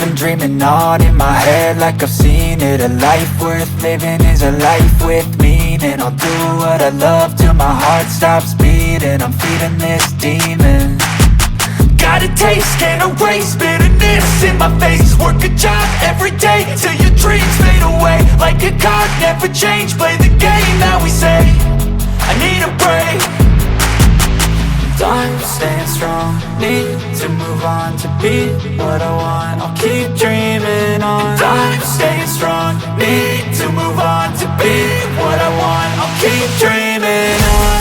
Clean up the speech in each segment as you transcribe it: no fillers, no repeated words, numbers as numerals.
been dreaming on in my head like I've seen it. A life worth living is a life with meaning. I'll do what I love till my heart stops beating. I'm feeding this demon. Got a taste, can't erase bitterness in my face. Work a job every day till your dreams fade away. Like a card, never change, play the game that we say. I need a break. Time staying strong, need to move on to be what I want. I'll keep dreaming on. Time staying strong, need to move on to be what I want. I'll keep dreaming on.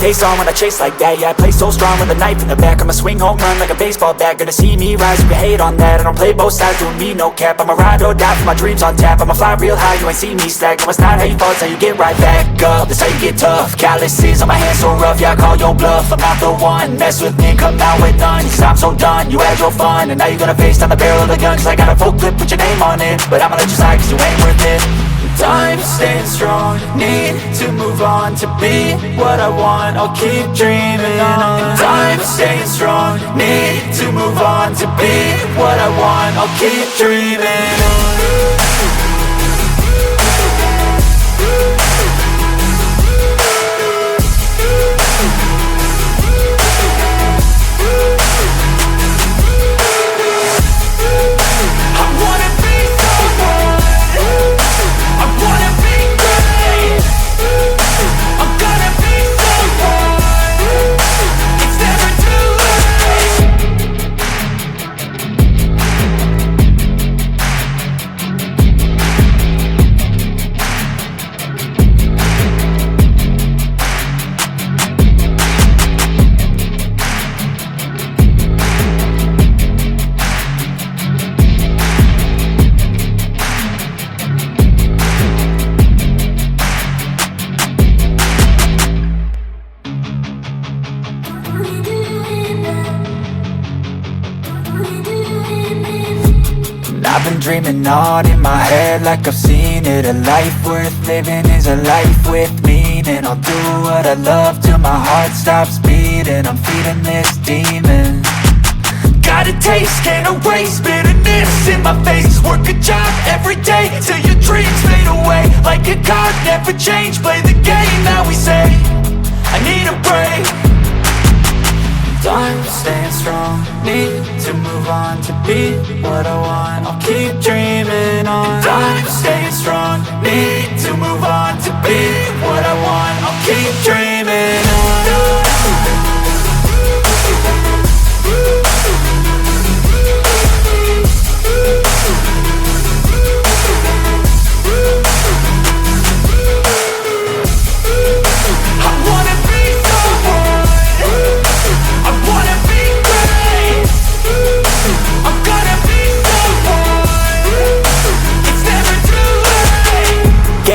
Face on when I chase like that. Yeah, I play so strong with a knife in the back. I'ma swing home run like a baseball bat. Gonna see me rise if you hate on that. I don't play both sides, doing me no cap. I'ma ride or die for my dreams on tap. I'ma fly real high, you ain't see me slack. No, it's not how you fall, it's how you get right back up. That's how you get tough. Calluses on my hands so rough, yeah, I call your bluff. I'm not the one, mess with me and come out with none. Cause I'm so done, you had your fun. And now you're gonna face down the barrel of the gun. Cause I got a full clip with your name on it. But I'ma let you slide cause you ain't worth it. Time staying strong, need to move on to be what I want. I'll keep dreaming on. Time staying strong, need to move on to be what I want. I'll keep dreaming on. I've been dreaming on in my head like I've seen it. A life worth living is a life with meaning. I'll do what I love till my heart stops beating. I'm feeding this demon. Got a taste, can't erase bitterness in my face. Work a job every day till your dreams fade away. Like a card, never change, play the game that we say. I need a break. Time staying strong, need to move on to be what I want. I'll keep dreaming on. Time staying strong, need to move on to be what I want. I'll keep dreaming on.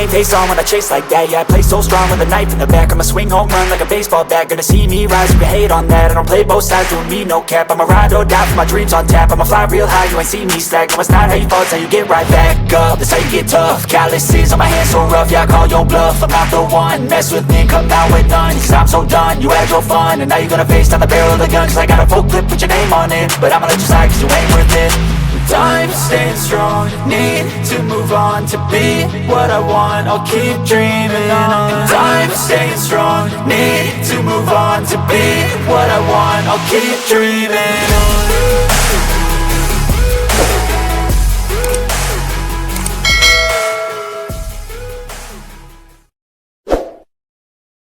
Face on when I chase like that. Yeah, I play so strong with a knife in the back. I'ma swing home run like a baseball bat. Gonna see me rise if you hate on that. I don't play both sides, doing me no cap. I'ma ride or die for my dreams on tap. I'ma fly real high, you ain't see me slack. No, it's not how you fall, it's how you get right back up. That's how you get tough. Calluses on my hands so rough, yeah, I call your bluff. I'm not the one, mess with me and come out with none. Cause I'm so done, you had your fun. And now you're gonna face down the barrel of the gun. Cause I got a full clip with your name on it. But I'ma let you slide cause you ain't worth it. Time staying strong, need to move on to be what I want. I'll keep dreaming on. Time staying strong, need to move on to be what I want. I'll keep dreaming.